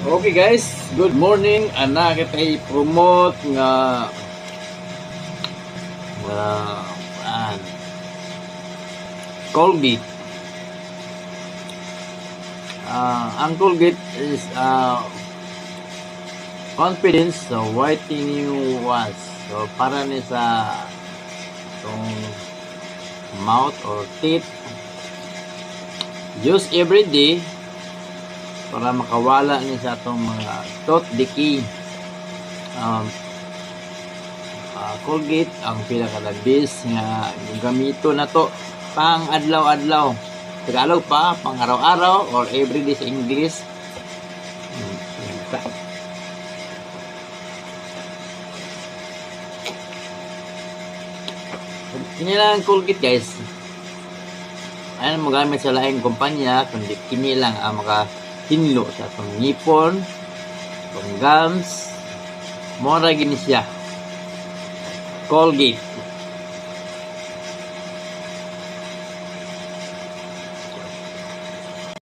Okay guys, good morning. Ana kita i-promote nga an Colgate. Ang Colgate is confidence so whitening wash. So para ni sa tong mouth or teeth. Use every day para makawala ni sa atong mga tooth decay. Colgate ang pinaka-best nga gamito na to pang adlaw-adlaw. Tagalog pa, pang araw-araw or everyday sa English. Kini lang Colgate guys. Ayan mo gamit sa laing kumpanya, kundi kini lang ang makahinlo sa atong ngipon, atong gums, mora gini siya. Colgate.